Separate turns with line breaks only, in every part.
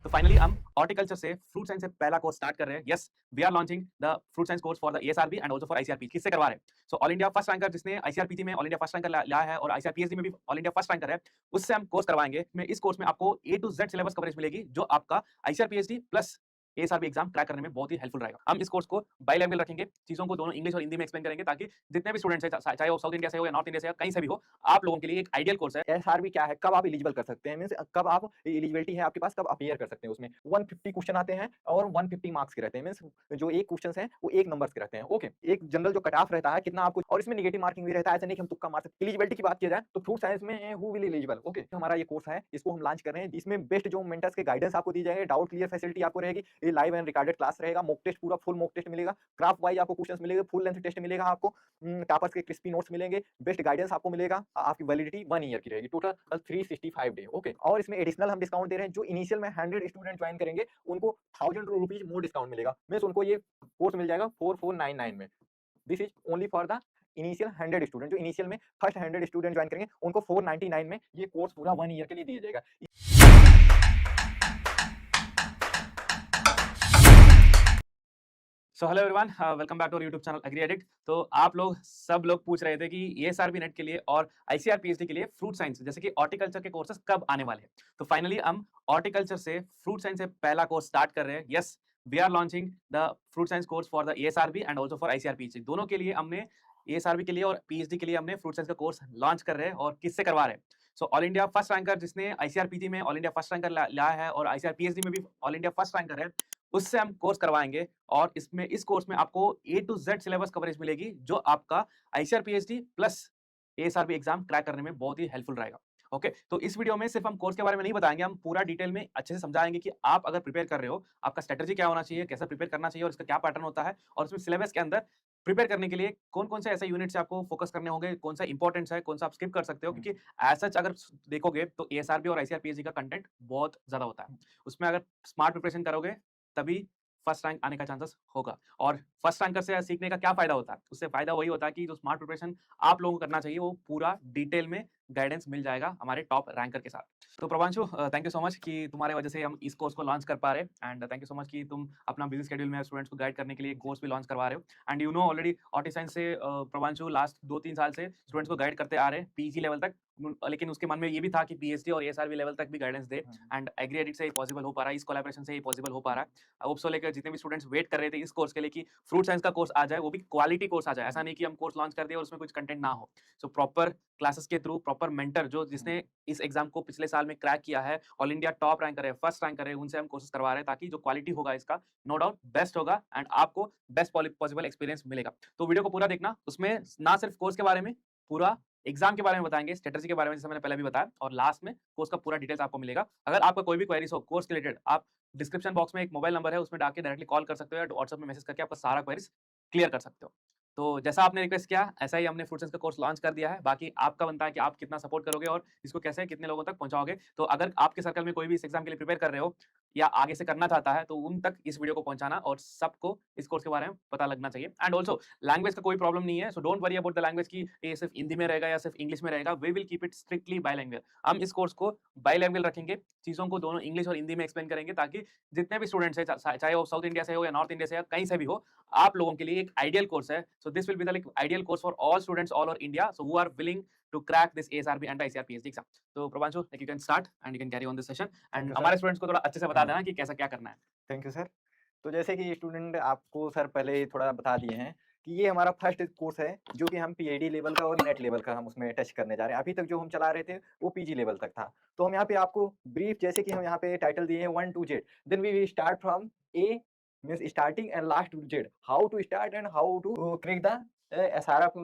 तो फाइनली हम हॉर्टिकल्चर से फ्रूट साइंस से पहला कोर्स स्टार्ट कर रहे हैं। Yes, we are launching the fruit science course for the ASRB and also for ICRP. किससे करवा रहे हैं? So all India first ranker जिसने आईसीआरपीटी में ऑल इंडिया फर्स्ट रैंकर लाया है और आईसीआरपीएचडी में भी ऑल इंडिया फर्स्ट रैंकर है, उससे हम कोर्स करवाएंगे। मैं इस कोर्स में आपको ए टू जेड सिलेबस कवरेज मिलेगी जो आपका आईसीआरपीएचडी प्लस एएसआरबी एग्जाम क्रैक करने में बहुत ही हेल्पफुल रहेगा। हम इस कोर्स को बाइलैंग्वेज रखेंगे, चीजों को दोनों इंग्लिश और हिंदी में एक्सप्लेन करेंगे ताकि जितने भी स्टूडेंट्स हैं, चाहे वो साउथ इंडिया से हो या नॉर्थ इंडिया से हो, कहीं से भी हो, आप लोगों के लिए एक आइडियल कोर्स है।
एसआरबी क्या है? कब आप एलिजिबल कर सकते हैं? मीन्स कब आप एलिजिबिलिटी है आपके पास, कब अपीयर कर सकते हैं उसमें। 150 क्वेश्चन आते हैं और 150 मार्क्स के रहते हैं। मीन्स जो एक क्वेश्चंस हैं वो 1 नंबर्स के रहते हैं। ओके, एक जनरल जो कट ऑफ रहता है कितना आपको, और इसमें नेगेटिव मार्किंग भी रहता है। ऐसा नहीं कि हम तुक्का मार सकते। एलिजिबिलिटी की बात की जाए तो फ्रूट साइंस में हु विल एलिजिबल। ओके, हमारा ये कोर्स है, इसको हम लॉन्च कर रहे हैं। इसमें बेस्ट जो मेंटर्स के गाइडेंस आपको दी जाएगी, डाउट क्लियर फैसिलिटी आपको रहेगी, ये लाइव एंड रिकॉर्डेड क्लास रहेगा, मॉक टेस्ट पूरा फुल मॉक टेस्ट मिलेगा, क्राफ्ट वाइज आपको क्वेश्चंस मिलेंगे, फुल लेंथ टेस्ट मिलेगा आपको, टॉपर्स के क्रिस्पी नोट्स मिलेंगे, बेस्ट गाइडेंस आपको मिलेगा। आपकी वैलिडिटी 1 ईयर की रहेगी, टोटल 365 डे। ओके, और इसमें एडिशनल हम डिस्काउंट दे रहे हैं। जो इनिशियल में 100 स्टूडेंट ज्वाइन करेंगे उनको 1000 रुपीज मोर डिस्काउंट मिलेगा। मींस उनको ये कोर्स मिल जाएगा 4499 में। This is only for the initial 100 student. जो इनिशियल में फर्स्ट 100 स्टूडेंट ज्वाइन करेंगे उनको 499 में ये कोर्स पूरा 1 ईयर के लिए दिया जाएगा।
So hello everyone, welcome back to YouTube channel agri addict. तो आप लोग सब लोग पूछ रहे थे कि एएसआरबी नेट के लिए और आईसीआरपीएचडी के लिए फ्रूट साइंस जैसे कि हॉर्टिकल्चर के कोर्सेज कब आने वाले हैं। तो फाइनली हम हॉर्टिकल्चर से फ्रूट साइंस से पहला कोर्स स्टार्ट कर रहे हैं। Yes, we are launching the fruit science course for the ASRB and also for ICAR PhD. दोनों के लिए हमने एएसआरबी के लिए और पीएचडी के लिए हमने फ्रूट साइंस का कोर्स लॉन्च कर रहे हैं। और किससे करवा रहे हैं? So all India first ranker जिसने आईसीआरपीटी में ऑल इंडिया फर्स्ट रैंकर लाया है और आईसीआरपीएचडी में भी ऑल इंडिया फर्स्ट रैंकर है, उससे हम कोर्स करवाएंगे। और इस कोर्स में आपको ए टू जेड सिलेबस कवरेज मिलेगी जो आपका आईसीआरपीएचडी प्लस एएसआरबी एग्जाम क्रैक करने में बहुत ही हेल्पफुल रहेगा। ओके, तो इस वीडियो में सिर्फ हम कोर्स के बारे में नहीं बताएंगे, हम पूरा डिटेल में अच्छे से समझाएंगे कि आप अगर प्रिपेयर कर रहे हो, आपका स्ट्रेटजी क्या होना चाहिए, कैसे प्रिपेयर करना चाहिए और इसका क्या पैटर्न होता है, और उसमें सिलेबस के अंदर प्रिपेयर करने के लिए कौन-कौन से ऐसे यूनिट्स आपको फोकस करने होंगे, कौन सा इंपॉर्टेंट है, कौन सा आप स्किप कर सकते हो। क्योंकि एज सच अगर देखोगे तो एएसआरबी और आईसीआरपीएचडी का कंटेंट बहुत ज्यादा होता है। उसमें अगर स्मार्ट प्रिपरेशन करोगे तभी फर्स्ट रैंक आने का चांसेस होगा। और फर्स्ट रैंकर से सीखने का क्या फायदा होता है? उससे फायदा वही होता है कि जो स्मार्ट प्रिपरेशन आप लोगों को करना चाहिए वो पूरा डिटेल में गाइडेंस मिल जाएगा हमारे टॉप रैंकर के साथ। तो Prabhanshu, thank you so much कि तुम्हारे वजह से हम इस कोर्स को लॉन्च कर पा रहे हैं। And thank you so much कि तुम अपना बिजी शेड्यूल में स्टूडेंट्स को गाइड करने के लिए कोर्स भी लॉन्च करवा रहे हो। एंड यू नो ऑलरेडी ऑटी साइंस से प्रभांशु लास्ट 2-3 साल से स्टूडेंट्स को गाइड करते आ रहे हैं पीजी लेवल तक। लेकिन उसके मन में ये भी था कि पीएचडी और एएसआरबी लेवल तक भी गाइडेंस दे। एंड एग्री एडिट से ही पॉसिबल हो पा रहा है, इस कोलैबोरेशन से ही पॉसिबल हो पा रहा है। होप सो लेकर जितने भी स्टूडेंट्स वेट कर रहे थे इस कोर्स के लिए कि फ्रूट साइंस का कोर्स आ जाए, वो भी क्वालिटी कोर्स आ जाए। ऐसा नहीं कि हम कोर्स लॉन्च कर दिए और उसमें कुछ कंटेंट ना हो। सो प्रॉपर क्लासेस के थ्रू प्रॉपर मेंटर जो जिसने इस एग्जाम को पिछले साल में क्रैक किया है, ऑल इंडिया टॉप रैंकर है, फर्स्ट रैंकर है, उनसे हम कोर्सेज करवा रहे हैं ताकि जो क्वालिटी होगा इसका नो डाउट बेस्ट होगा एंड आपको बेस्ट पॉसिबल एक्सपीरियंस मिलेगा। तो वीडियो को पूरा देखना, उसमें ना सिर्फ कोर्स के बारे में, पूरा एग्जाम के बारे में बताएंगे, स्ट्रेटजी के बारे में जैसे मैंने पहले भी बताया, और लास्ट में कोर्स का पूरा डिटेल्स आपको मिलेगा। अगर आपका कोई भी क्वेरीज हो कोर्स के रिलेटेड, आप डिस्क्रिप्शन बॉक्स में एक मोबाइल नंबर है उसमें डाल के डायरेक्टली कॉल कर सकते हो या व्हाट्सएप में मैसेज करके आपका सारा क्वेरीज क्लियर कर सकते हो। तो जैसा आपने रिक्वेस्ट किया ऐसा ही हमने फ्रूट साइंस का कोर्स लॉन्च कर दिया है। बाकी आपका बनता है कि आप कितना सपोर्ट करोगे और इसको कैसे कितने लोगों तक पहुंचाओगे। तो अगर आपके सर्कल में कोई भी इस एग्जाम के लिए प्रिपेयर कर रहे हो या आगे से करना चाहता है तो उन तक इस वीडियो को पहुंचाना और सबको इस कोर्स के बारे में पता लगना चाहिए। एंड ऑल्सो लैंग्वेज का कोई प्रॉब्लम नहीं है, so don't worry about the language की ये सिर्फ हिंदी में रहेगा या सिर्फ इंग्लिश में रहेगा। We will keep it strictly bilingual. हम इस कोर्स को बाइलैंग्वेज रखेंगे, चीजों को दोनों इंग्लिश और हिंदी में एक्सप्लेन करेंगे ताकि जितने भी स्टूडेंट्स है, चाहे वो साउथ इंडिया से हो या नॉर्थ इंडिया से या कहीं से भी हो, आप लोगों के लिए एक आइडियल कोर्स है। So this will be the like ideal course for all students all over India so who are willing to crack this ASRB and ICAR PhD exam. तो Prabhanshu, like you can start and you can carry on this session
thank
and
you sir.
हमारे students को थोड़ा अच्छे से बता देना कि कैसा क्या करना है।
Thank you sir. तो जैसे कि स्टूडेंट आपको सर पहले ही थोड़ा बता दिए हैं कि ये हमारा फर्स्ट कोर्स है जो कि हम पीएचडी लेवल का और नेट लेवल का हम उसमें टच करने जा रहे हैं। अभी तक जो हम चला रहे थे वो पीजी लेवल तक था। तो हम यहाँ पे आपको ब्रीफ, जैसे कि हम यहाँ पे टाइटल दिए हैं 1 to Z, then we start from A means starting and last to Z, how to start and how to crack the SRF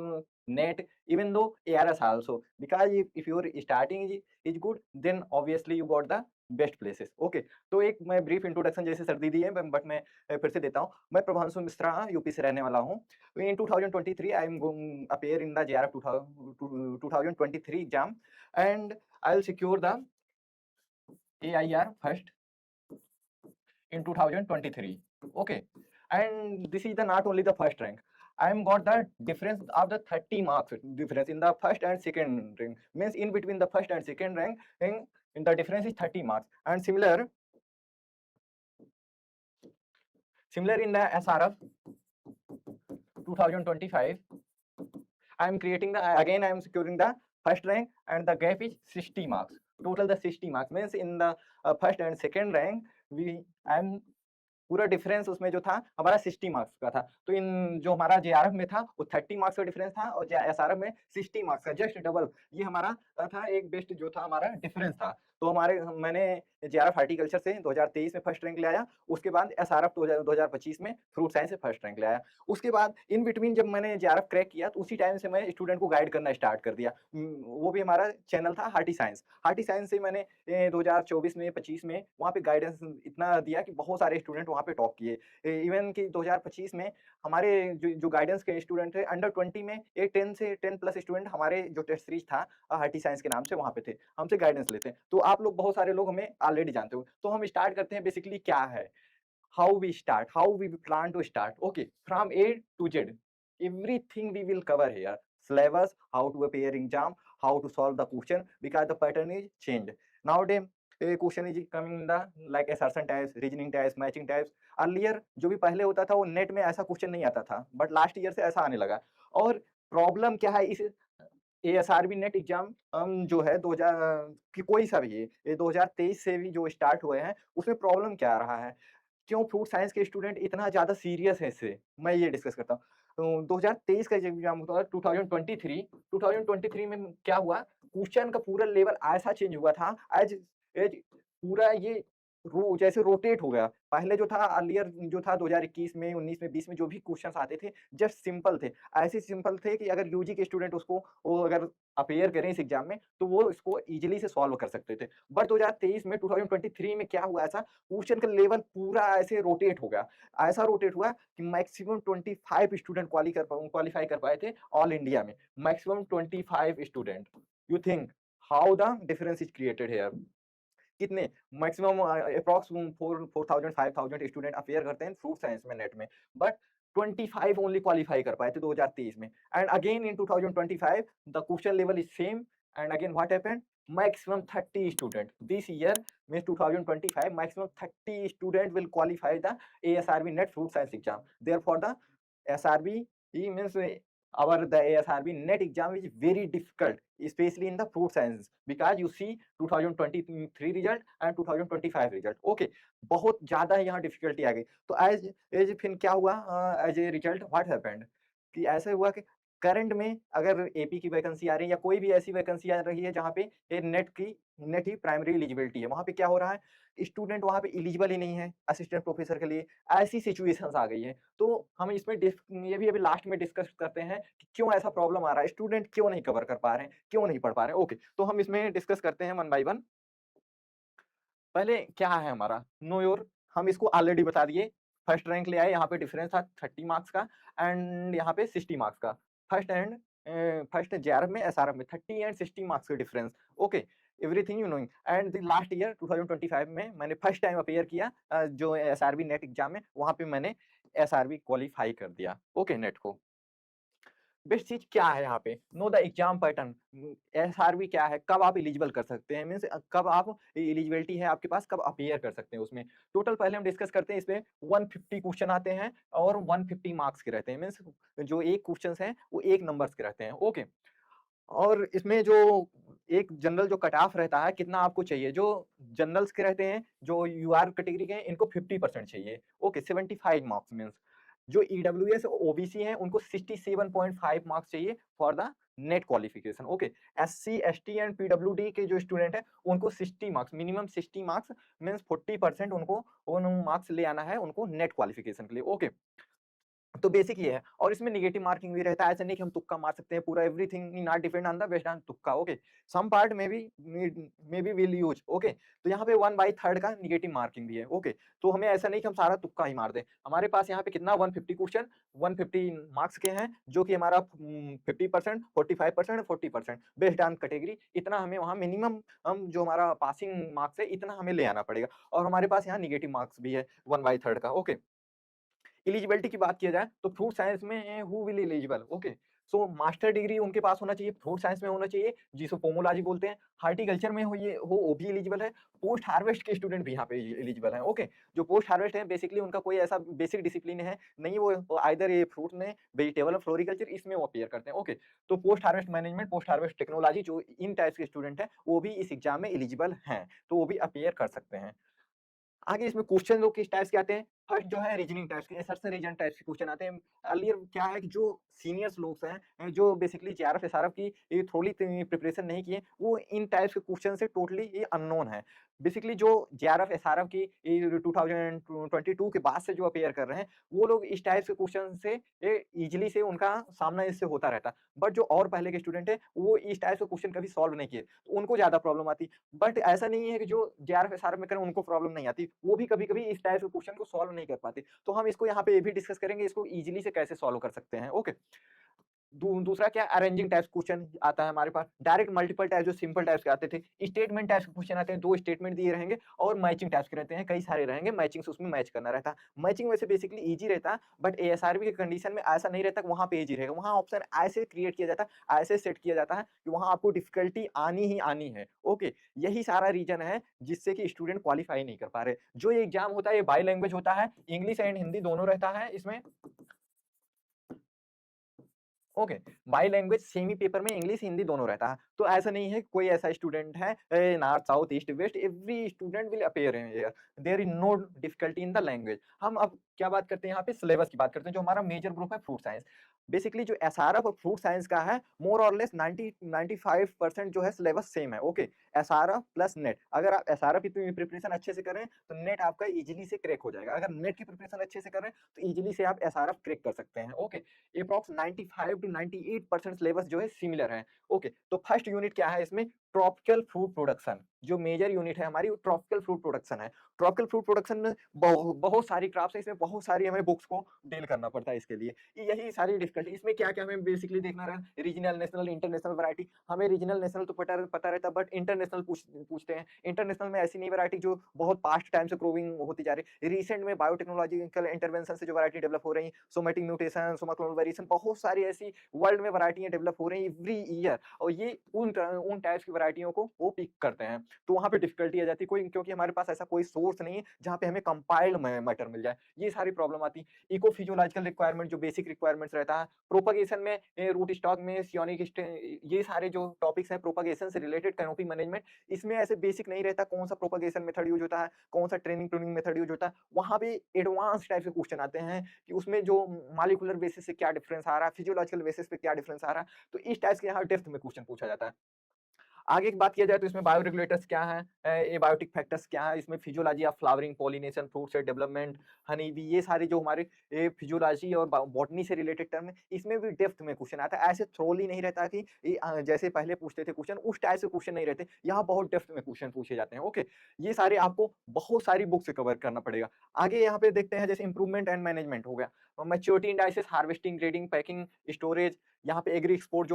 net, even though ARS also, because if your starting is good then obviously you got the best places. Okay, तो एक मैं brief introduction जैसे sir दी दी है but मैं फिर से देता हूँ। मैं प्रभांशु मिश्रा यूपी से रहने वाला हूँ। इन 2023 I am appear in the JRF 2023 exam and I will secure the AIR first in 2023. Okay, and this is the not only the first rank. I am got the difference of the 30 marks difference in the first and second rank. Means in between the first and second rank, in the difference is 30 marks. And similar Similar in the SRF 2025, I am creating the again I am securing the first rank and the gap is 60 marks. Total the 60 marks means in the first and second rank we I am पूरा difference उसमें जो था हमारा 60 marks का था। तो इन जो हमारा जेआरएफ में था वो 30 मार्क्स का डिफरेंस था और एसआरएफ में 60 मार्क्स का जस्ट डबल ये हमारा था एक बेस्ट जो था हमारा डिफरेंस था। तो हमारे मैंने जेआरएफ हार्टिकल्चर से 2023 में फर्स्ट रैंक ले आया। उसके बाद एसआरएफ 2025 में फ्रूट साइंस से फर्स्ट रैंक ले आया। उसके बाद इन बिटवीन जब मैंने जेआरएफ क्रैक किया तो उसी टाइम से मैं स्टूडेंट को गाइड करना स्टार्ट कर दिया। वो भी हमारा चैनल था हार्टी साइंस। हार्टी साइंस से मैंने 2024 में 25 में वहाँ पे गाइडेंस इतना दिया कि बहुत सारे स्टूडेंट वहाँ पे टॉप किए। इवन कि 2025 में हमारे जो गाइडेंस के स्टूडेंट थे अंडर 20 में एक 10 से 10 प्लस स्टूडेंट हमारे जो टेस्ट सीरीज था हार्टी साइंस के नाम से वहाँ पे थे, हमसे गाइडेंस लेते हैं। तो आप लोग बहुत सारे लोग हमें ऑलरेडी जानते हो। तो हम स्टार्ट करते हैं बेसिकली क्या है, how we start, how we plan to start. Okay, from A to Z everything we will cover here. Syllabus, how to appear exam, how to solve the question because the pattern is changed. Nowadays, a question is coming in the like assertion types, reasoning types, matching types. Earlier जो भी पहले होता था वो net में ऐसा question नहीं आता था, बट लास्ट ईयर से ऐसा आने लगा। और प्रॉब्लम क्या है इस एएसआरबी नेट एग्जाम जो है 2000 कि कोई सा भी ये 2023 से भी जो स्टार्ट हुए हैं उसमें प्रॉब्लम क्या आ रहा है, क्यों फ्रूट साइंस के स्टूडेंट इतना ज़्यादा सीरियस है इससे, मैं ये डिस्कस करता हूँ। तो 2023 का जो एग्जाम हुआ 2023 में क्या हुआ, क्वेश्चन का पूरा लेवल ऐसा चेंज हुआ था एज एज पूरा ये जैसे रोटेट हो गया। पहले जो था अर्लियर जो था 2021 में 19 में 20 में जो भी क्वेश्चंस आते थे जस्ट सिंपल थे, ऐसे सिंपल थे कि अगर यूजी के स्टूडेंट उसको वो अगर अपीयर करें इस एग्जाम में तो वो इसको इजीली से सॉल्व कर सकते थे। बट 2023 में 2023 में क्या हुआ, ऐसा क्वेश्चन का लेवल पूरा ऐसे रोटेट हो गया। ऐसा रोटेट हुआ कि मैक्सिमम 25 स्टूडेंट क्वालीफाई कर पाए थे ऑल इंडिया में, maximum 25 student. You think how the difference is created here. कितने मैक्सिमम अप्रॉक्स 4000 5000 स्टूडेंट अपेयर करते हैं फ्रूट साइंस में नेट में, बट 25 ओनली क्वालीफाई कर पाए थे 2023 में। And again in 2025 the question level is same and again what happened, maximum 30 student this year means 2025 maximum 30 student will qualify the ASRB net fruit science exam. Therefore the SRB means our the ASRB net exam is very difficult especially in the fruit science because you see 2023 result and 2025 result. Okay, बहुत ज्यादा यहाँ difficulty आ गई। तो as फिर क्या हुआ, as a result what happened कि ऐसे हुआ कि करंट में अगर एपी की वैकेंसी आ रही है या कोई भी ऐसी वैकेंसी आ रही है जहाँ पे ये नेट ही प्राइमरी एलिजिबिलिटी है, वहाँ पे क्या हो रहा है, स्टूडेंट वहाँ पे एलिजिबल ही नहीं है असिस्टेंट प्रोफेसर के लिए। ऐसी सिचुएशंस आ गई है। तो हम इसमें ये भी अभी लास्ट में डिस्कस करते हैं कि क्यों ऐसा प्रॉब्लम आ रहा है, स्टूडेंट क्यों नहीं कवर कर पा रहे हैं, क्यों नहीं पढ़ पा रहे हैं। ओके, तो हम इसमें डिस्कस करते हैं वन बाय वन। पहले क्या है हमारा नो योर, हम इसको ऑलरेडी बता दिए। फर्स्ट रैंक ले आए, यहाँ पे डिफरेंस था 30 मार्क्स का एंड यहाँ पे 60 मार्क्स का। फर्स्ट जेआरएफ में एसआरएफ में 30 एंड 60 मार्क्स का difference. Okay, everything you knowing. And the last year 2025 में मैंने फर्स्ट टाइम अपीयर किया जो एसआरबी नेट एग्जाम में, वहाँ पे मैंने एसआरबी क्वालिफाई कर दिया। ओके, नेट को। बेस्ट चीज क्या है यहाँ पे, know the exam pattern. SRB क्या है, कब आप एलिजिबल कर सकते हैं, मीन्स कब आप एलिजिबिलिटी है आपके पास, कब अपीयर कर सकते हैं उसमें। टोटल पहले हम डिस्कस करते हैं, इसमें 150 क्वेश्चन आते हैं और 150 मार्क्स के रहते हैं, मीन्स जो एक क्वेश्चन है वो एक नंबर्स के रहते हैं। ओके, और इसमें जो एक जनरल जो कट ऑफ रहता है कितना आपको चाहिए, जो जनरल्स के रहते हैं जो यूआर कैटेगरी के हैं इनको 50% चाहिए। ओके, 75 मार्क्स मीन्स जो ईडब्ल्यूएस ओबीसी हैं उनको 67.5 मार्क्स चाहिए for the net qualification. Okay, SC ST and PWD के जो स्टूडेंट है उनको 60 मार्क्स, मिनिमम 60 मार्क्स मीन्स 40% उनको उन मार्क्स ले आना है उनको नेट क्वालिफिकेशन के लिए। ओके, तो बेसिक ये है। और इसमें नेगेटिव मार्किंग भी रहता है, ऐसा नहीं कि हम तुक्का मार सकते हैं, पूरा everything not depend on the based on तुक्का। ओके, सम पार्ट में बी विल यूज। ओके, तो यहाँ पे 1/3 का नेगेटिव मार्किंग भी है। ओके, तो हमें ऐसा नहीं कि हम सारा तुक्का ही मार दें। हमारे पास यहाँ पे कितना 150 क्वेश्चन 150 मार्क्स के हैं जो कि हमारा 50% 45% 40% बेस्ड ऑन कैटेगरी, इतना हमें वहाँ मिनिमम हम जो हमारा पासिंग मार्क्स है इतना हमें ले आना पड़ेगा। और हमारे पास यहाँ नेगेटिव मार्क्स भी है 1/3 का। ओके, एलिजिबिलिटी की बात किया जाए तो फ्रूट साइंस में who will eligible. Okay, so master degree उनके पास होना चाहिए, फ्रूट साइंस में होना चाहिए, जिसको पोमोलॉजी बोलते हैं। हॉर्टिकल्चर में हो ये हो वो भी एलिजिबल है। पोस्ट हार्वेस्ट के स्टूडेंट भी यहाँ पे एलिजिबल हैं, ओके। जो पोस्ट हार्वेस्ट है बेसिकली उनका कोई ऐसा बेसिक डिसिप्लिन है नहीं, वो आइदर ये फ्रूट में, वेजिटेबल, फ्लोरिकल्चर इसमें वो अपीयर करते हैं, ओके। तो post harvest management, post harvest technology जो इन टाइप्स के स्टूडेंट हैं, वो भी इस एग्जाम में एलिजिबल हैं, तो वो भी अपीयर कर सकते हैं। आगे इसमें क्वेश्चन लोग किस टाइप्स के आते हैं? फर्स्ट जो है रीजनिंग टाइप्स के, सबसे रीजन टाइप्स के क्वेश्चन आते हैं। अर्लियर क्या है कि जो सीनियर्स लोग हैं जो बेसिकली जेआरएफ एसआरएफ की ये थोड़ी प्रिपरेशन नहीं किए, वो इन टाइप्स के क्वेश्चन से टोटली ये अननोन है। बेसिकली जो जेआरएफ एसआरएफ की ये 2022 के बाद से जो अपीयर कर रहे हैं, वो लोग इस टाइप्स के क्वेश्चन से ये ईजिली से उनका सामना इससे होता रहता है। बट जो और पहले के स्टूडेंट हैं, वो इस टाइप्स के क्वेश्चन कभी सॉल्व नहीं किए, तो उनको ज़्यादा प्रॉब्लम आती। बट ऐसा नहीं है कि जो जेआरएफ एसआरएफ में करें उनको प्रॉब्लम नहीं आती, वो भी कभी-कभी इस टाइप के क्वेश्चन को सॉल्व नहीं कर पाते। तो हम इसको यहाँ पे ये भी डिस्कस करेंगे, इसको ईज़िली से कैसे सॉल्व कर सकते हैं, ओके। दूसरा क्या अरेंजिंग टाइप्स क्वेश्चन आता है हमारे पास, डायरेक्ट मल्टीपल टाइप जो सिंपल टाइप्स के आते थे, स्टेटमेंट टाइप्स के क्वेश्चन आते हैं, 2 स्टेटमेंट दिए रहेंगे और मैचिंग टाइप्स के रहते हैं, कई सारे रहेंगे, मैचिंग से उसमें मैच करना रहता है। मैचिंग वैसे बेसिकली ईज़ी रहता है, बट एएसआरबी की कंडीशन में ऐसा नहीं रहता कि वहाँ पे ईज़ी रहेगा, वहाँ ऑप्शन ऐसे क्रिएट किया जाता है, ऐसे सेट किया जाता है कि वहाँ आपको डिफिकल्टी आनी ही आनी है, ओके। यही सारा रीज़न है जिससे कि स्टूडेंट क्वालीफाई नहीं कर पा रहे। जो ये एग्ज़ाम होता है ये बाई लैंग्वेज होता है, इंग्लिश एंड हिंदी दोनों रहता है इसमें, okay. By language same he paper में इंग्लिश हिंदी दोनों रहता है, तो ऐसा नहीं है कोई ऐसा स्टूडेंट है north south east west every student will appear in here, there is no difficulty in the language. हम अब क्या बात करते हैं यहाँ पे सिलेबस की बात करते हैं, जो हमारा मेजर ग्रुप है फ्रूट साइंस। बेसिकली जो एसआरएफ और फ्रूट साइंस का है मोर और लेस 90-95% जो है सिलेबस सेम है, ओके। एसआरएफ प्लस नेट, अगर आप एसआरएफ की प्रिपरेशन अच्छे से करें तो नेट आपका इजीली से क्रैक हो जाएगा, अगर नेट की प्रिपरेशन अच्छे से करें तो इजीली से आप एसआरएफ क्रैक कर सकते हैं, ओके। अप्रॉक्स 95 टू 98% सिलेबस जो है सिमिलर है, ओके। तो फर्स्ट यूनिट क्या है इसमें? ट्रॉपिकल फ्रूट प्रोडक्शन, जो मेजर यूनिट है हमारी वो ट्रॉपिकल फ्रूट प्रोडक्शन है। ट्रॉपिकल फ्रूट प्रोडक्शन में बहुत सारी क्राफ्ट्स है, इसमें बहुत सारी हमें बुक्स को डील करना पड़ता है इसके लिए। यही सारी डिफिकल्टी इसमें क्या-क्या हमें बेसिकली देखना रहा, रीजनल, नेशनल, इंटरनेशनल वैरायटी। हमें रीजनल, नेशनल तो पता रहता है, बट इंटरनेशनल पूछते हैं। इंटरनेशनल में ऐसी नई वैरायटी जो बहुत पास्ट टाइम से ग्रोइंग होती जा रही है। रिसेंट में बायोटेक्नोलॉजिकल इंटरवेंशन से जो वैरायटी डेवलप हो रही है, सोमेटिक म्यूटेशन, सोमाक्लोनल वेरिएशन, बहुत सारी ऐसी वर्ल्ड में वैरायटियां डेवलप हो रही हैं एवरी ईयर, और ये उन टाइप्स की वैरायटियों को वो पिक करते हैं। तो वहाँ पे डिफिकल्टी आ जाती है कोई, क्योंकि हमारे पास ऐसा कोई सोर्स नहीं है जहाँ पे हमें कंपाइल्ड मैटर मिल जाए, ये सारी प्रॉब्लम आती है। इको फिजियोलॉजिकल रिक्वायरमेंट जो बेसिक रिक्वायरमेंट्स रहता है, प्रोपगेशन में रूट स्टॉक में सियोनिक ये सारे जो टॉपिक्स हैं प्रोपगेशन से रिलेटेड, कैनोपी मैनेजमेंट, इसमें ऐसे बेसिक नहीं रहता कौन सा प्रोपगेशन मेथड यूज होता है, कौन सा ट्रेनिंग प्रूनिंग मेथड यूज होता है। वहाँ पे एडवांस टाइप के क्वेश्चन आते हैं कि उसमें जो मॉलिक्यूलर बेसिस से क्या डिफरेंस आ रहा है, फिजियोलॉजिकल बेसिस पे क्या डिफरेंस आ रहा है, तो इस टाइप के यहाँ डेप्थ में क्वेश्चन पूछा जाता है। आगे की बात किया जाए तो इसमें बायोरेगुलेटर्स क्या हैं, एबायोटिक फैक्टर्स क्या है, इसमें physiology of flowering, pollination, fruit से डेवलपमेंट, हनी बी, ये सारे जो हमारे फिजियोलॉजी और बॉटनी से रिलेटेड टर्म है, इसमें भी डेप्थ में क्वेश्चन आता है। ऐसे थ्रोली नहीं रहता कि जैसे पहले पूछते थे क्वेश्चन उस टाइप से क्वेश्चन नहीं रहते, यहाँ बहुत डेप्थ में क्वेश्चन पूछे जाते हैं, ओके। ये सारे आपको बहुत सारी बुक से कवर करना पड़ेगा। आगे यहाँ पे देखते हैं जैसे इंप्रूवमेंट एंड मैनेजमेंट हो गया, maturity indices, harvesting, grading, packing, storage. यहाँ पे एग्री एक्सपोर्ट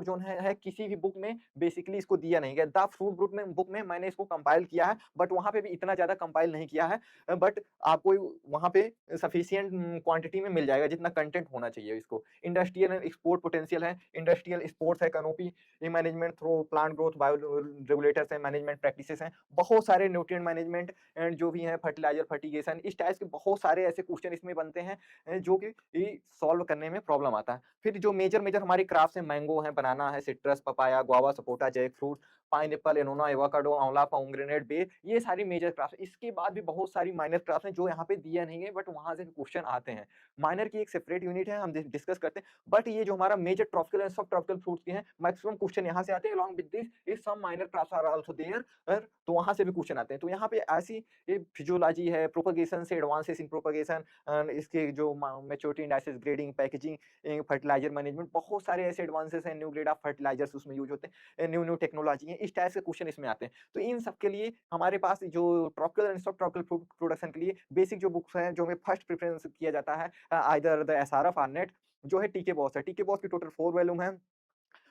जोन है किसी भी बुक में बेसिकली इसको दिया नहीं गया। द फ्रूट बुक में मैंने इसको कंपाइल किया है, बट वहाँ पे भी इतना ज़्यादा कंपाइल नहीं किया है, बट आपको वहाँ पे सफिशिएंट क्वांटिटी में मिल जाएगा जितना कंटेंट होना चाहिए इसको। इंडस्ट्रियल एंड एक्सपोर्ट पोटेंशियल है, इंडस्ट्रियल स्पोर्ट्स है, canopy management through plant growth, bio regulators है, मैनेजमेंट प्रैक्टिसेस हैं, बहुत सारे न्यूट्रिएंट मैनेजमेंट एंड जो भी है फर्टिलाइजर, फर्टिगेशन, इस टाइप के बहुत सारे ऐसे क्वेश्चन इसमें बनते हैं जो कि सॉल्व करने में प्रॉब्लम आता है। फिर जो मेजर हमारी क्राफ्ट्स हैं, मैंगो है, बनाना है, citrus, papaya, guava, sapota, jackfruit, pineapple, annona, avocado, amla, pomegranate, ber, ये सारी मेजर क्राफ्ट्स। इसके बाद भी बहुत सारी माइनर क्राफ्ट्स हैं जो यहाँ पे दिया नहीं है, बट वहाँ से भी क्वेश्चन आते हैं। माइनर की एक सेपरेट यूनिट है, हम डिस्कस करते हैं, बट ये जो हमारा major tropical and subtropical fruits के हैं, मैक्सिमम क्वेश्चन यहाँ से आते हैं। Along with this is some minor crops are also there, तो वहाँ से भी क्वेश्चन आते हैं। तो यहाँ पे ऐसी ये फिजियोलॉजी है, प्रोपगेशन से एडवांसेस इन प्रोपगेशन, इसके जो maturity indices, grading, packaging, fertiliser management, बहुत सारे ऐसे एडवांसेस हैं, न्यू ग्रेड ऑफ फर्टिलाइजर्स उसमें यूज होते हैं, न्यू न्यू टेक्नोलॉजी है, इस टाइप के क्वेश्चन इसमें आते हैं। तो इन सब के लिए हमारे पास जो ट्रॉपिकल एंड सब ट्रॉपिकल फूड प्रोडक्शन के लिए बेसिक जो बुक्स हैं जो हमें फर्स्ट प्रेफरेंस किया जाता है, आइदर द एसआरएफ और नेट, जो है टीके बॉस है। टीके बॉस की टोटल 4 वॉल्यूम है,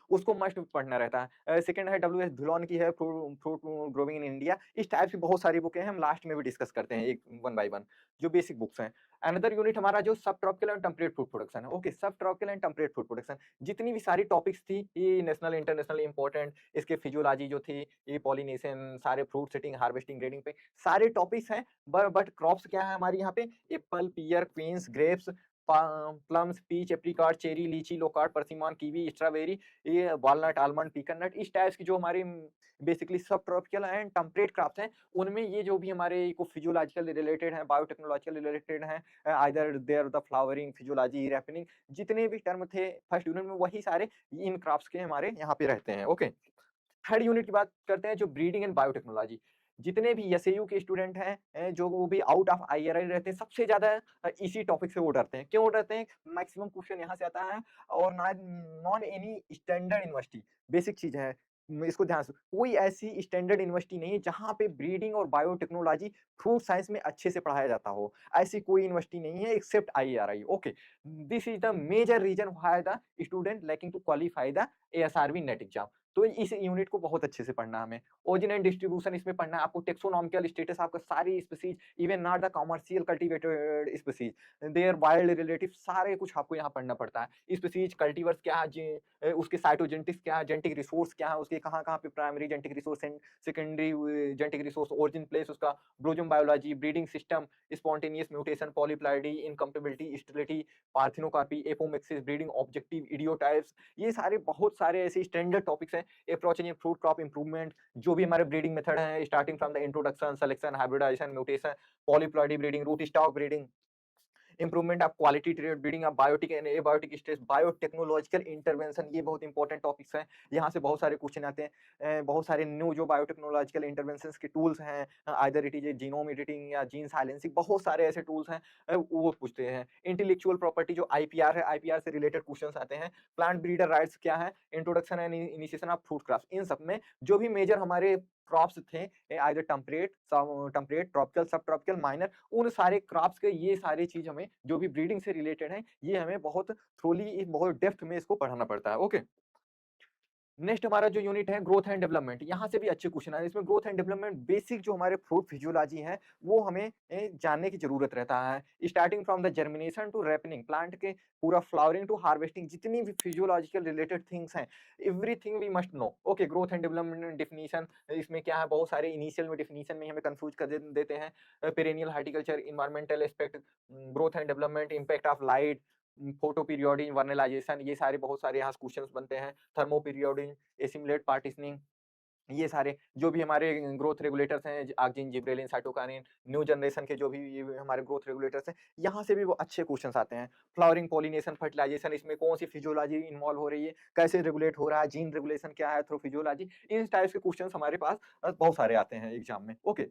उसको मस्ट पढ़ना रहता है। सेकंड है डब्ल्यू एस ढिलोन की है फ्रूट ग्रोइंग इन इंडिया। इस टाइप की बहुत सारी बुकें हैं, हम लास्ट में भी डिस्कस करते हैं एक वन बाय वन जो बेसिक बुक्स हैं। अनदर यूनिट हमारा जो सब tropical and temperate food production है। ओके, सब tropical and temperate food production जितनी भी सारी टॉपिक्स थी ये नेशनल इंटरनेशनल इंपॉर्टेंट, इसके फिजियोलॉजी जो थी, ये पॉलिनेशन, सारे फ्रूट सेटिंग हार्वेस्टिंग ग्रेडिंग पे सारे टॉपिक्स हैं। बट क्रॉप्स क्या है हमारी यहाँ पे, apple, pear, quinces, grapes, plums, peach, apricot, cherry, lychee, loquat, persimmon, kiwi, strawberry, ये वॉलनट, आलमंड, पीकन नट, इस टाइप्स की जो हमारी बेसिकली सब ट्रॉपिकल एंड टेम्परेट क्रॉप्स हैं, उनमें ये जो भी हमारे इको फिजियोलॉजिकल रिलेटेड हैं, बायोटेक्नोलॉजिकल रिलेटेड हैं, either there the flowering, physiology, ripening, जितने भी टर्म थे फर्स्ट यूनिट में वही सारे इन क्रॉप्स के हमारे यहाँ पे रहते हैं। ओके, थर्ड यूनिट की बात करते हैं जो ब्रीडिंग एंड बायोटेक्नोलॉजी। जितने भी एसएयू के स्टूडेंट हैं जो वो भी आउट ऑफ आईआरआई रहते हैं, सबसे ज़्यादा इसी टॉपिक से वो डरते हैं। क्यों डरते हैं? मैक्सिमम क्वेश्चन यहाँ से आता है और non any standard university, basic चीज़ है। इसको ध्यान से, कोई ऐसी स्टैंडर्ड यूनिवर्सिटी नहीं है जहाँ पे ब्रीडिंग और बायोटेक्नोलॉजी फ्रूट साइंस में अच्छे से पढ़ाया जाता हो। ऐसी कोई यूनिवर्सिटी नहीं है except IRI. Okay, this is the major reason why the student lacking to qualify the ASRB NET exam. तो इस यूनिट को बहुत अच्छे से पढ़ना है हमें। ओरिजिन एंड डिस्ट्रीब्यूशन इसमें पढ़ना है आपको, टेक्सोनॉमिकल स्टेटस आपका सारी species, even not the commercial cultivated species, there wild relative, सारे कुछ आपको यहाँ पढ़ना पड़ता है। स्पीशीज कल्टीवर्स क्या है, उसके साइटोजेनेटिक्स क्या है, जेनेटिक रिसोर्स क्या है, उसके कहाँ-कहाँ पे primary genetic resource and secondary genetic resource, origin place उसका, blossom biology, breeding system, spontaneous mutation, polyploidy, incompatibility, sterility, parthenocarpy, apomixis, breeding objective, ideotypes, ये सारे बहुत सारे ऐसे स्टैंडर्ड टॉपिक्स हैं। Approach in fruit crop improvement, जो भी हमारे ब्रीडिंग मेथड है starting from the introduction, selection, hybridization, mutation, polyploidy breeding, rootstock breeding, improvement of quality trait breeding of biotic and abiotic stage, biotechnological intervention, ये बहुत important topics हैं। यहाँ से बहुत सारे क्वेश्चन आते हैं। बहुत सारे न्यू जो बायोटेक्नोलॉजिकल इंटरवेंशंस के टूल्स हैं, either it is genome editing या जीन साइलेंसिंग, बहुत सारे ऐसे टूल्स हैं वो पूछते हैं। इंटेलेक्चुअल प्रॉपर्टी जो आईपीआर है, आईपीआर से रिलेटेड क्वेश्चन आते हैं। प्लांट ब्रीडर राइट्स क्या है, introduction and initiation of fruit crops, इन सब में जो भी मेजर हमारे क्रॉप्स थे either temperate, tropical, subtropical, minor, उन सारे क्रॉप्स के ये सारी चीज हमें जो भी ब्रीडिंग से रिलेटेड है, ये हमें बहुत थ्रोली, बहुत डेप्थ में इसको पढ़ाना पड़ता है। ओके, नेक्स्ट हमारा जो यूनिट है ग्रोथ एंड डेवलपमेंट, यहाँ से भी अच्छे क्वेश्चन आए। इसमें ग्रोथ एंड डेवलपमेंट बेसिक जो हमारे फ्रूट फिजियोलॉजी है वो हमें जानने की जरूरत रहता है। Starting from the germination to ripening, plant के पूरा फ्लावरिंग टू हार्वेस्टिंग, जितनी भी फिजियोलॉजिकल रिलेटेड थिंग्स हैं, everything we must know. Okay, growth and development definition, इसमें क्या है, बहुत सारे इनिशियल में डिफिनीशन में हमें कंफ्यूज कर देते हैं। Perennial horticulture, environmental aspect, growth and development, impact of light, photoperiodism, vernalization, ये सारे बहुत सारे यहाँ क्वेश्चंस बनते हैं। थर्मो पीरियोडिन, एसिमुलेट पार्टिशनिंग, ये सारे जो भी हमारे ग्रोथ रेगुलेटर्स हैं, auxin, gibberellin, cytokinin, new generation के जो भी ये हमारे ग्रोथ रेगुलेटर्स हैं, यहाँ से भी वो अच्छे क्वेश्चंस आते हैं। फ्लावरिंग, पॉलिनेशन, फर्टिलाइजेशन, इसमें कौन सी फिजियोलॉजी इन्वॉल्व हो रही है, कैसे रेगुलेट हो रहा है, जीन रेगुलेशन क्या है थ्रू फिजियोलॉजी, इन टाइप्स के क्वेश्चंस हमारे पास बहुत सारे आते हैं एग्जाम में। Okay,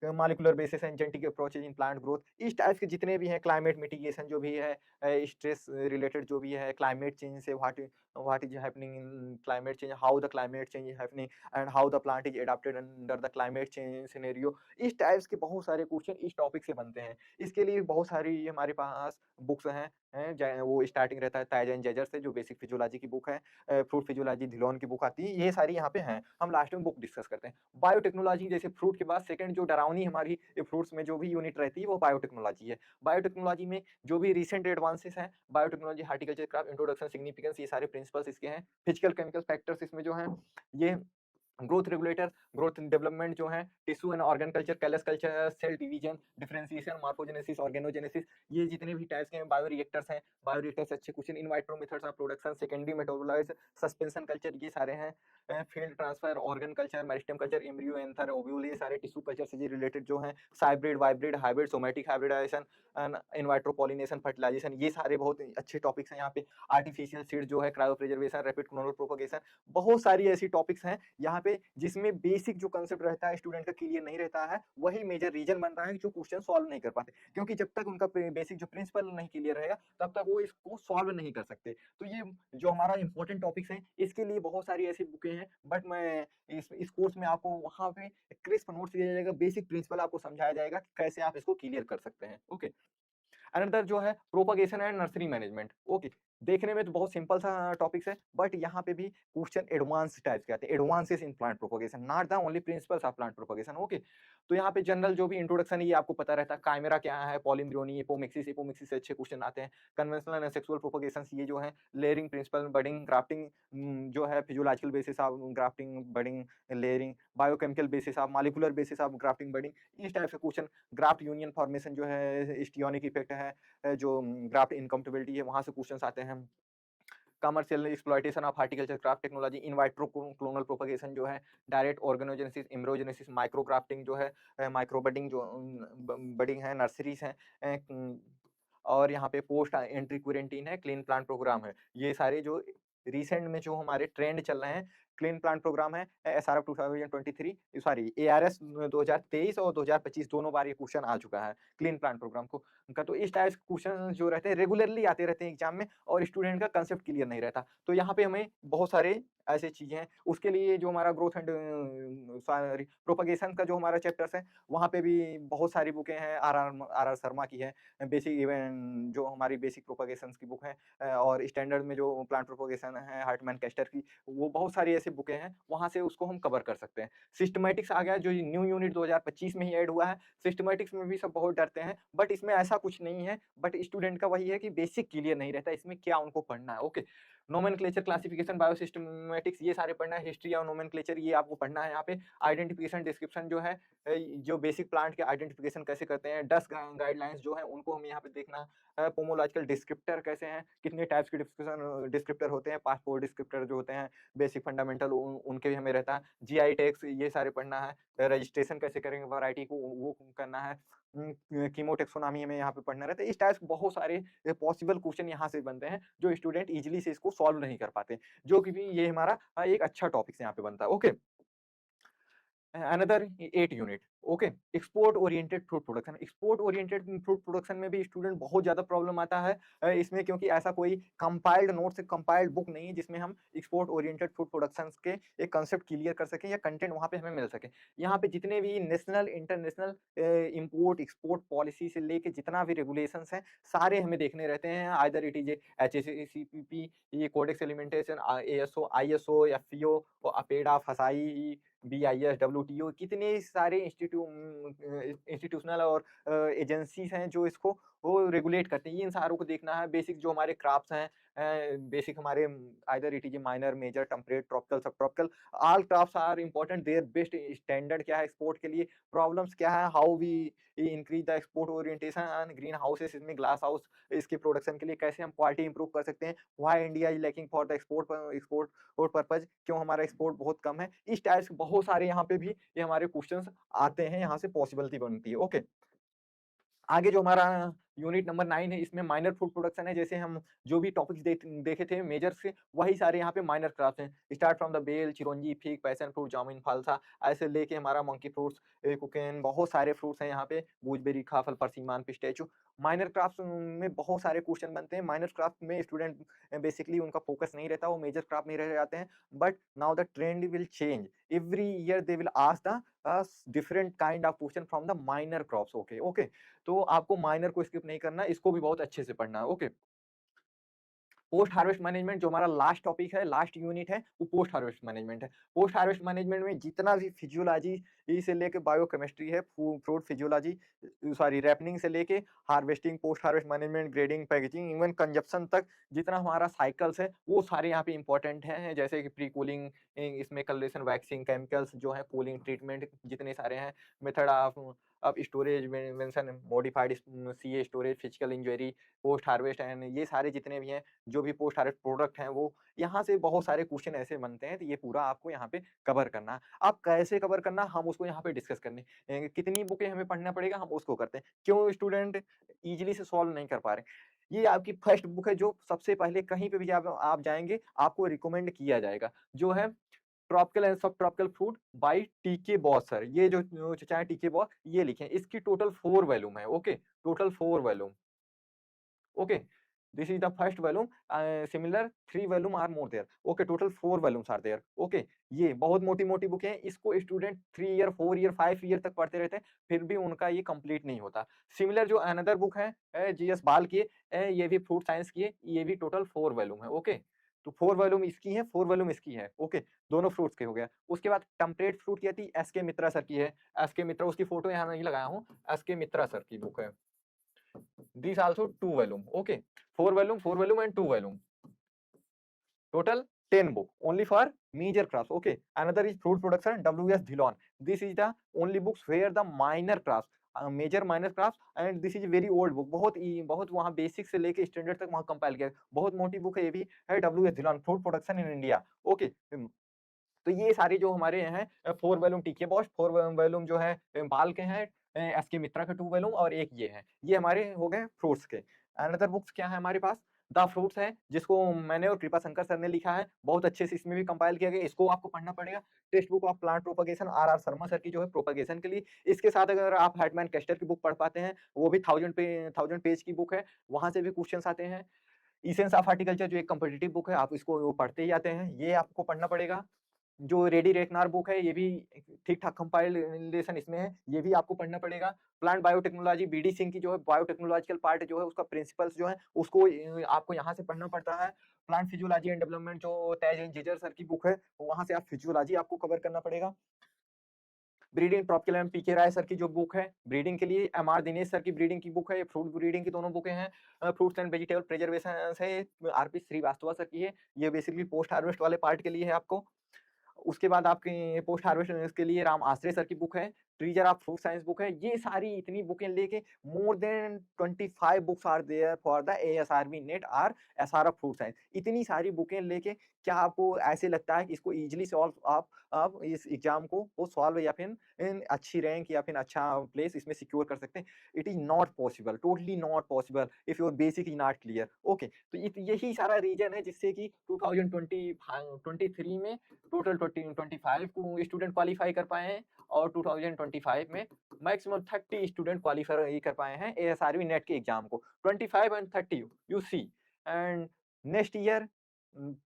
molecular basis and genetic approaches in plant growth, इस टाइप के जितने भी हैं, क्लाइमेट मिटिगेशन जो भी है, स्ट्रेस रिलेटेड जो भी है, क्लाइमेट चेंज से what is happening in climate change, how the climate change is happening and how the plant is adapted under the climate change scenario, इस टाइप्स के बहुत सारे क्वेश्चन इस टॉपिक से बनते हैं। इसके लिए बहुत सारी हमारे पास बुक्स हैं, वो स्टार्टिंग रहता है ताइजन जेजर से, जो बेसिक फिजियोलॉजी की बुक है। फ्रूट फिजियोलॉजी धिलोन की बुक आती है, ये सारी यहाँ पे हैं, हम लास्ट में बुक डिस्कस करते हैं। बायोटेक्नोलॉजी, जैसे फ्रूट के बाद सेकंड जो डरावनी हमारी फ्रूट्स में जो भी यूनिट रहती है वो बायोटेक्नोलॉजी है। बायोटेक्नोलॉजी में जो भी रिसेंट एडवांसेस हैं, biotechnology, horticulture crop, introduction, significance, ये सारे प्रिंसिपल्स इसके हैं। फिजिकल केमिकल फैक्टर्स इसमें जो हैं, ये ग्रोथ रेगुलेटर, ग्रोथ डेवलपमेंट जो है, tissue and organ culture, callus culture, cell division, differentiation, morphogenesis, organogenesis, ये जितने भी टाइप्स के बायोरिएक्टर्स हैं, बायोरिएक्टर्स अच्छे question, in vitro methods of production, secondary metabolites, suspension culture, ये सारे हैं। Field transfer, organ culture, meristem culture, embryo, anther, ovule, ये सारे टिश्यू कल्चर से रिलेटेड जो हैं। Hybrid, cybrid, hybrid, somatic hybridisation, in vitro pollination, fertilisation, ये सारे बहुत अच्छे टॉपिक्स हैं यहाँ पे। आर्टिफिशियल सीड जो है, cryo preservation, rapid clonal propagation, बहुत सारी ऐसी टॉपिक्स हैं यहाँ पे जिसमें बेसिक जो कंसेप्ट रहता है स्टूडेंट का क्लियर नहीं रहता है, वही मेजर रीजन बनता है जो क्वेश्चन सॉल्व नहीं कर पाते, क्योंकि जब तक उनका बेसिक जो प्रिंसिपल नहीं क्लियर रहेगा तब तक वो इसको सॉल्व नहीं कर सकते। तो ये जो हमारा इंपॉर्टेंट टॉपिक्स हैं, इसके लिए बहुत सारी ऐसी बुकें हैं, बट मैं इस कोर्स में आपको वहाँ पे क्रिस्प नोट्स दिया जाएगा, बेसिक प्रिंसिपल आपको समझाया जाएगा कि कैसे आप इसको क्लियर कर सकते हैं। ओके, अनदर जो है propagation and nursery management. Okay, देखने में तो बहुत सिंपल सा टॉपिक्स है, बट यहाँ पे भी क्वेश्चन एडवांस टाइप्स के आते हैं। Advances in plant propagation, not the only principles of plant propagation, okay. तो यहाँ पे जनरल जो भी इंट्रोडक्शन है ये आपको पता रहता है, काइमेरा क्या है, पॉलीम्ब्रियोनी, एपोमिक्सिस, एपोमिक्सिस से अच्छे क्वेश्चन आते हैं। कन्वेंशनल एंड सेक्सुअल प्रोपगेशंस ये जो है, लेयरिंग प्रिंसिपल, बडिंग, ग्राफ्टिंग, जो है physiological basis of grafting, budding, layering, biochemical basis of, molecular basis of grafting, budding, इस टाइप से क्वेश्चन। ग्राफ्ट यूनियन फॉर्मेशन जो है, हिस्टियोनिक इफेक्ट है, जो ग्राफ्ट इनकम्पेटिबिलिटी है, वहाँ से क्वेश्चंस आते हैं। Commercial exploitation of horticulture craft technology, in vitro clonal propagation जो है, डायरेक्ट ऑर्गेनोजेनेसिस, इम्ब्रोजेनेसिस, माइक्रो ग्राफ्टिंग जो है, माइक्रो बडिंग जो बडिंग है, नर्सरीज हैं, और यहाँ पे पोस्ट एंट्री क्वारंटीन है, क्लीन प्लांट प्रोग्राम है। ये सारे जो रिसेंट में जो हमारे ट्रेंड चल रहे हैं, क्लीन प्लांट प्रोग्राम है, एसआरएफ 2023, सॉरी एआरएस 2023 और 2025 दोनों बार ये क्वेश्चन आ चुका है क्लीन प्लांट प्रोग्राम को का। तो इस टाइप क्वेश्चन जो रहते हैं रेगुलरली आते रहते हैं एग्जाम में, और स्टूडेंट का कंसेप्ट क्लियर नहीं रहता। तो यहाँ पे हमें बहुत सारे ऐसे चीजें हैं। उसके लिए जो हमारा ग्रोथ एंड सॉरी प्रोपगेशन का जो हमारा चैप्टर्स है, वहाँ पे भी बहुत सारी बुकें हैं। आर आर शर्मा की है बेसिक इवन जो हमारी बेसिक प्रोपगेशन की बुक है, और स्टैंडर्ड में जो प्लांट प्रोपगेशन है हार्टमैन कैस्टर की, वो बहुत सारी ऐसी बुकें हैं, वहाँ से उसको हम कवर कर सकते हैं। सिस्टमैटिक्स आ गया जो न्यू यूनिट 2025 में ही ऐड हुआ है। सिस्टमैटिक्स में भी सब बहुत डरते हैं, बट इसमें ऐसा कुछ नहीं है, बट स्टूडेंट का वही है कि बेसिक क्लियर नहीं रहता इसमें क्या उनको पढ़ना है, ओके। नोमेनक्लेचर, क्लासिफिकेशन, बायोसिस्टमैटिक्स ये सारे पढ़ना है। हिस्ट्री और नोमेनक्लेचर ये आपको पढ़ना है। यहाँ पे आइडेंटिफिकेशन, डिस्क्रिप्शन जो है, जो बेसिक प्लांट के आइडेंटिफिकेशन कैसे करते हैं, 10 गाइडलाइंस जो है उनको हमें यहाँ पे देखना है। पोमोलॉजिकल डिस्क्रिप्टर कैसे हैं, कितने टाइप्स के डिस्क्रिप्टर होते हैं, पासपोर्ट डिस्क्रिप्टर जो होते हैं, बेसिक फंडामेंटल उनके भी हमें रहता है। जीआई टैग्स ये सारे पढ़ना है। रजिस्ट्रेशन कैसे करेंगे वैरायटी को, वो करना है। कीमोटेक्सोनॉमी हमें यहाँ पे पढ़ना रहता है। इस टाइप बहुत सारे पॉसिबल क्वेश्चन यहाँ से बनते हैं जो स्टूडेंट इजीली से इसको सॉल्व नहीं कर पाते, जो कि भी ये हमारा एक अच्छा टॉपिक यहाँ पे बनता है, okay. Another 8 unit, okay. Export oriented fruit production. Export oriented fruit production में भी स्टूडेंट बहुत ज्यादा प्रॉब्लम आता है इसमें, क्योंकि ऐसा कोई कंपाइल्ड नोट से कंपाइल्ड बुक नहीं है जिसमें हम एक्सपोर्ट ओरिएंटेड फ्रूट प्रोडक्शन के एक कंसेप्ट क्लियर कर सकें या कंटेंट वहां पे हमें मिल सके। यहाँ पे जितने भी national international import export policy से लेके जितना भी रेगुलेशंस हैं, सारे हमें देखने रहते हैं। आइदर इट इज HACCP, ये codex alimentarius, ASO, ISO, FEO, APEDA, FSSAI, BIS, WTO, कितने सारे इंस्टीट्यूशनल और एजेंसीज हैं जो इसको वो रेगुलेट करते हैं। इन सारों को देखना है। बेसिक जो हमारे क्राफ्ट्स हैं, बेसिक हमारे either it is minor, major, temperate, tropical, subtropical, all crops are important. Their best standard क्या है एक्सपोर्ट के लिए, प्रॉब्लम्स क्या है, how we increase the export orientation, green houses इसमें, ग्लास हाउस इसके प्रोडक्शन के लिए कैसे हम क्वालिटी इंप्रूव कर सकते हैं, why India is lacking for the export और पर्पज, क्यों हमारा एक्सपोर्ट बहुत कम है। इस टाइप से बहुत सारे यहाँ पे भी ये हमारे क्वेश्चंस आते हैं, यहाँ से पॉसिबिलिटी बनती है, ओके। आगे जो हमारा यूनिट नंबर 9 है, इसमें माइनर फूड प्रोडक्शन है। जैसे हम जो भी टॉपिक्स देखे थे मेजर से, वही सारे यहाँ पे माइनर क्राफ्ट हैं। स्टार्ट फ्रॉम द बेल, चिरौंजी, फिग, पैशन फ्रूट, जामुन, फालसा, ऐसे लेके हमारा मंकी फ्रूट्स, कोकेन, बहुत सारे फ्रूट्स हैं यहाँ पे, गूजबेरी, खाफल, परसिमान, पिस्टेचो। माइनर क्राफ्ट में बहुत सारे क्वेश्चन बनते हैं। माइनर क्राफ्ट में स्टूडेंट बेसिकली उनका फोकस नहीं रहता, वो मेजर क्राफ्ट में रह जाते हैं। But now the trend will change, every year they will ask the different kind of question from the minor crops, okay okay. तो आपको माइनर को स्किप नहीं करना, इसको भी बहुत अच्छे से पढ़ना है, ओके। पोस्ट हार्वेस्ट मैनेजमेंट जो हमारा लास्ट टॉपिक है, लास्ट यूनिट है, वो पोस्ट हार्वेस्ट मैनेजमेंट है। पोस्ट हार्वेस्ट मैनेजमेंट में जितना भी फिजियोलॉजी से लेके बायोकेमिस्ट्री है, फ्रूट फिजियोलॉजी, सॉरी रैपनिंग से लेके harvesting, post harvest management, grading, packaging, even consumption तक जितना हमारा साइकिल्स है, वो सारे यहाँ पे इंपॉर्टेंट हैं। जैसे कि प्री कूलिंग, इसमें कलरेशन, वैक्सिंग, केमिकल्स जो है, कूलिंग ट्रीटमेंट, जितने सारे हैं, मेथड ऑफ अब storage mention, modified CA storage, physical injury, post harvest, and ये सारे जितने भी हैं, जो भी पोस्ट हार्वेस्ट प्रोडक्ट हैं, वो यहाँ से बहुत सारे क्वेश्चन ऐसे बनते हैं। तो ये पूरा आपको यहाँ पे कवर करना है। आप कैसे कवर करना, हम उसको यहाँ पे डिस्कस करने, कितनी बुकें हमें पढ़ना पड़ेगा, हम उसको करते हैं। क्यों स्टूडेंट इजीली से सॉल्व नहीं कर पा रहे। ये आपकी फर्स्ट बुक है जो सबसे पहले कहीं पे भी आप जाएंगे आपको रिकमेंड किया जाएगा, जो है ट्रॉपिकल एंड सब ट्रॉपिकल फ्रूट बाय टीके बॉस सर। ये जो चचा है टीके बॉस, ये लिखे। इसकी टोटल 4 वॉल्यूम है, okay, total 4 volume, okay. This is the first volume. Similar 3 volume are more there. Okay, total 4 volumes are there. Okay, ये बहुत मोटी-मोटी बुक है, इसको स्टूडेंट 3 ईयर, 4 ईयर, 5 ईयर तक पढ़ते रहते हैं, फिर भी उनका ये कंप्लीट नहीं होता। सिमिलर जो अनदर बुक है जीएस बाल की ये भी फ्रूट साइंस की है, ये भी टोटल 4 वॉल्यूम है। ओके, तो 4 वॉल्यूम इसकी है, 4 वॉल्यूम इसकी है। ओके, दोनों फ्रूट्स के हो गया। उसके बाद टेम्परेट फ्रूट की थी एसके मित्रा सर की है। एसके मित्रा, उसकी फोटो यहाँ नहीं लगाया हूँ, एसके मित्रा सर की बुक है। These also 2 volume. Okay, 4 volume and 2 volume. Total 10 book only for major crops. Okay, another is fruit production, W.S. Dhillon. This is the only books where the minor crops, major minor crops, and this is very old book. बहुत वहाँ basic से लेके standard तक वहाँ compile किया है। बहुत मोटी बुक है, ये भी है W.S. Dhillon, fruit production in India. Okay, तो ये सारी जो हमारे हैं 4 वॉल्यूम टीके बॉस, 4 वॉल्यूम जो है बाल के हैं, एसके मित्रा के 2 वॉल्यूम और एक ये है। ये हमारे हो गए फ्रूट्स के। अनदर बुक्स क्या है हमारे पास? द फ्रूट्स है, जिसको मैंने और कृपा शंकर सर ने लिखा है। बहुत अच्छे से इसमें भी कंपाइल किया गया, इसको आपको पढ़ना पड़ेगा। Textbook of plant propagation, R Sharma sir की जो है प्रोपगेशन के लिए। इसके साथ अगर आप हेटमैन केस्टर की बुक पढ़ पाते हैं, वो भी 1000 पेज की बुक है, वहाँ से भी क्वेश्चंस आते हैं। इसेंस ऑफ हार्टिकल्चर जो एक कॉम्पिटिटिव बुक है, आप इसको पढ़ते ही आते हैं, ये आपको पढ़ना पड़ेगा। जो रेडी रेकनार बुक है, ये भी ठीक-ठाक कंपाइलेशन इसमें है, ये भी आपको पढ़ना पड़ेगा। प्लांट बायोटेक्नोलॉजी, बीडी सिंह की जो है बायोटेक्नोलॉजिकल पार्ट जो है, उसका प्रिंसिपल्स जो है, उसको आपको यहाँ से पढ़ना पड़ता है। प्लांट फिजियोलॉजी एंड डेवलपमेंट जो तैज एंड जिजर सर की बुक है, वहाँ से आप फिजियोलॉजी आपको कवर करना पड़ेगा। ब्रीडिंग प्रॉपक्लेम पीके राय सर की जो बुक है, ब्रीडिंग के लिए एमआर दिनेश सर की ब्रीडिंग की बुक है, ये फ्रूट ब्रीडिंग की दोनों बुकें हैं। फ्रूट्स एंड वेजिटेबल प्रिजर्वेशन है, आरपी श्रीवास्तव सर की है, ये बेसिकली पोस्ट हार्वेस्ट वाले पार्ट के लिए है आपको। उसके बाद आपके पोस्ट हार्वेस्ट के लिए राम आश्रय सर की बुक है, treasure of fruit science book है। ये सारी इतनी बुकें लेके more than 25 books are there for the ASRB NET or SRF fruit science. इतनी सारी बुकें लेके क्या आपको ऐसे लगता है कि इसको इजीली सॉल्व आप इस एग्जाम को वो सॉल्व या फिर इन अच्छी रैंक या फिर अच्छा प्लेस इसमें सिक्योर कर सकते हैं? It is not possible, totally not possible if your basic is not clear. Okay, तो यही सारा रीजन है जिससे कि 2023 में टोटल 25 को स्टूडेंट क्वालिफाई कर पाए हैं और 2025 में मैक्सिमम 30 स्टूडेंट क्वालिफाई कर पाए हैं एएसआरबी नेट के एग्जाम को। 25 and 30 you see, and next year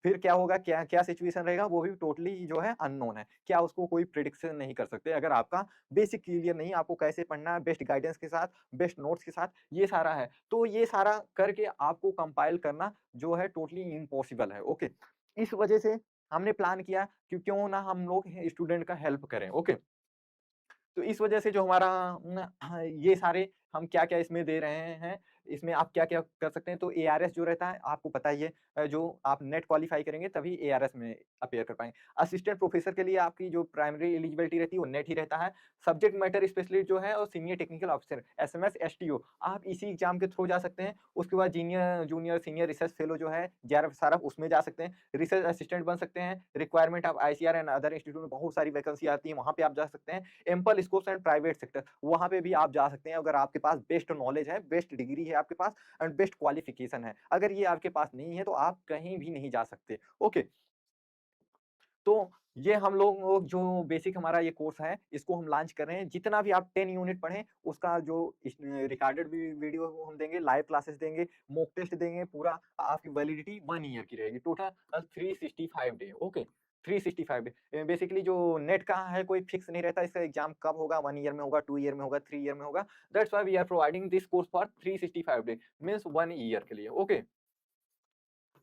फिर क्या होगा, क्या क्या सिचुएशन रहेगा, वो भी टोटली जो है अननोन है। क्या उसको कोई प्रिडिक्शन नहीं कर सकते अगर आपका बेसिक क्लियर नहीं, आपको कैसे पढ़ना है बेस्ट गाइडेंस के साथ, बेस्ट नोट्स के साथ, ये सारा है। तो ये सारा करके आपको कंपाइल करना जो है टोटली इम्पॉसिबल है। ओके, इस वजह से हमने प्लान किया कि क्यों ना हम लोग स्टूडेंट का हेल्प करें। ओके, तो इस वजह से जो हमारा ये सारे हम क्या-क्या इसमें दे रहे हैं, इसमें आप क्या-क्या कर सकते हैं। तो एआरएस जो रहता है आपको पता ही है, जो आप नेट क्वालिफाई करेंगे तभी एआरएस में अपीयर कर पाएँगे। असिस्टेंट प्रोफेसर के लिए आपकी जो प्राइमरी एलिजिबिलिटी रहती है वो नेट ही रहता है। सब्जेक्ट मैटर स्पेशलिस्ट जो है और senior technical officer SMS, STO आप इसी एग्जाम के थ्रू जा सकते हैं। उसके बाद जूनियर, सीनियर रिसर्च फेलो जो है जेआरएफ सारफ उसमें जा सकते हैं। रिसर्च असिस्टेंट बन सकते हैं। Requirement of ICR and other institute में बहुत सारी वैकेंसी आती है, वहाँ पे आप जा सकते हैं। Ample scopes and private sector वहाँ पे भी आप जा सकते हैं अगर आपके पास बेस्ट नॉलेज है, बेस्ट डिग्री है आपके पास एंड बेस्ट क्वालिफिकेशन है। अगर ये आपके पास नहीं है तो आप कहीं भी नहीं जा सकते। ओके, तो ये हम लोग जो बेसिक हमारा ये कोर्स है इसको हम लॉन्च कर रहे हैं। जितना भी आप 10 यूनिट पढ़ें उसका जो रिकॉर्डेड वीडियो हम देंगे, लाइव क्लासेस देंगे, मॉक टेस्ट देंगे, पूरा आपकी वैलिडिटी 1 ईयर की रहेगी। Total 365 day. Okay, 365 day. Basically जो नेट का है कोई फिक्स नहीं रहता, इसका एग्जाम कब होगा, 1 ईयर में होगा, 2 ईयर में होगा, 3 ईयर में होगा। That's why we are providing this course for 365 day means 1 year के लिए। ओके,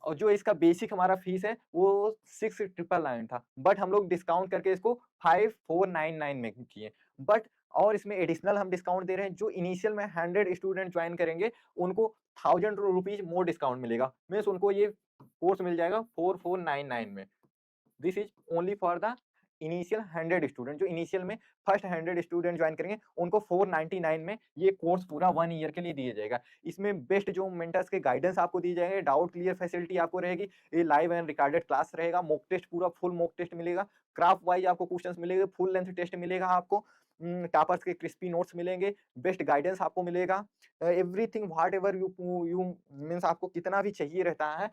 और जो इसका बेसिक हमारा फीस है वो 6999 था, बट हम लोग डिस्काउंट करके इसको 5499 में किए। बट और इसमें एडिशनल हम डिस्काउंट दे रहे हैं, जो इनिशियल में 100 स्टूडेंट ज्वाइन करेंगे उनको 1000 रुपीज मोर डिस्काउंट मिलेगा, मीन्स उनको ये कोर्स मिल जाएगा 4499 में। This is only for the initial 100 student, जो इनिशियल में फर्स्ट 100 स्टूडेंट ज्वाइन करेंगे उनको 499 में ये कोर्स पूरा 1 ईयर के लिए दिया जाएगा। इसमें बेस्ट जो मेंटर्स के गाइडेंस आपको दिए जाएंगे, डाउट क्लियर फैसिलिटी आपको रहेगी, ये लाइव एंड रिकॉर्डेड क्लास रहेगा, मॉक टेस्ट पूरा फुल मॉक टेस्ट मिलेगा, क्राफ्ट वाइज आपको क्वेश्चंस मिलेंगे, फुल लेंथ टेस्ट मिलेगा आपको, टॉपर्स के क्रिस्पी नोट्स मिलेंगे, बेस्ट गाइडेंस आपको मिलेगा, everything whatever you you means आपको कितना भी चाहिए रहता है,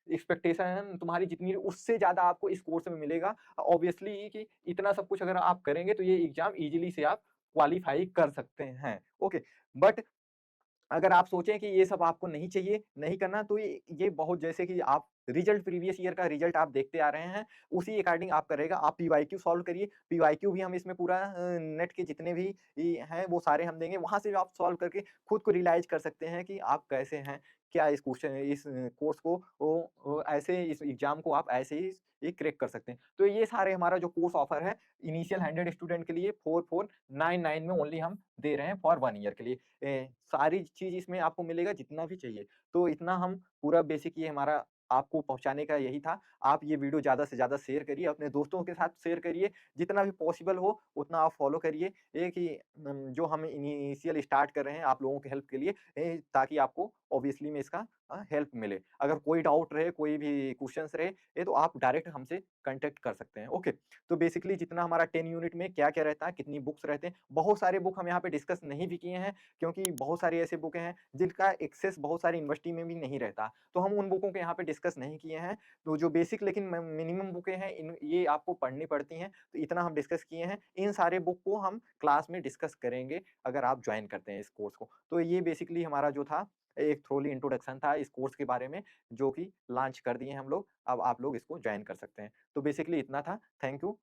एक्सपेक्टेशन तुम्हारी जितनी उससे ज़्यादा आपको इस कोर्स में मिलेगा। ऑब्वियसली कि इतना सब कुछ अगर आप करेंगे तो ये एग्ज़ाम ईज़िली से आप क्वालीफाई कर सकते हैं। ओके, बट अगर आप सोचें कि ये सब आपको नहीं चाहिए, नहीं करना, तो ये बहुत, जैसे कि आप रिज़ल्ट प्रीवियस ईयर का रिज़ल्ट आप देखते आ रहे हैं, उसी अकॉर्डिंग आप करेगा। आप पीवाईक्यू सॉल्व करिए, पीवाईक्यू भी हम इसमें पूरा नेट के जितने भी हैं वो सारे हम देंगे। वहाँ से भी आप सॉल्व करके खुद को रियलाइज़ कर सकते हैं कि आप कैसे हैं, क्या इस कोर्स को ओ ऐसे इस एग्ज़ाम को आप ऐसे ही ये क्रैक कर सकते हैं। तो ये सारे हमारा जो कोर्स ऑफर है, इनिशियल 100 स्टूडेंट के लिए 4499 में ओनली हम दे रहे हैं फॉर 1 ईयर के लिए। सारी चीज़ इसमें आपको मिलेगा जितना भी चाहिए। तो इतना हम पूरा बेसिक ये हमारा आपको पहुँचाने का यही था। आप ये वीडियो ज़्यादा से ज़्यादा शेयर करिए, अपने दोस्तों के साथ शेयर करिए, जितना भी पॉसिबल हो उतना आप फॉलो करिए। ये कि जो हम इनिशियल स्टार्ट कर रहे हैं आप लोगों की हेल्प के लिए, ताकि आपको ऑब्वियसली में इसका हेल्प मिले। अगर कोई डाउट रहे, कोई भी क्वेश्चन्स रहे, ये तो आप डायरेक्ट हमसे कॉन्टैक्ट कर सकते हैं। ओके। तो बेसिकली जितना हमारा 10 यूनिट में क्या-क्या रहता है, कितनी बुक्स रहते हैं, बहुत सारे बुक हम यहाँ पे डिस्कस नहीं भी किए हैं, क्योंकि बहुत सारी ऐसे बुकें हैं जिनका एक्सेस बहुत सारी यूनिवर्सिटी में भी नहीं रहता। तो हम उन बुकों को यहाँ पे डिस्कस नहीं किए हैं। तो जो बेसिक लेकिन मिनिमम बुकें हैं, इन ये आपको पढ़नी पड़ती हैं, तो इतना हम डिस्कस किए हैं। इन सारे बुक को हम क्लास में डिस्कस करेंगे अगर आप जॉइन करते हैं इस कोर्स को। तो ये बेसिकली हमारा जो था एक थ्रोली इंट्रोडक्शन था इस कोर्स के बारे में, जो कि लॉन्च कर दिए हम लोग। अब आप लोग इसको जॉइन कर सकते हैं। तो बेसिकली इतना था। Thank you.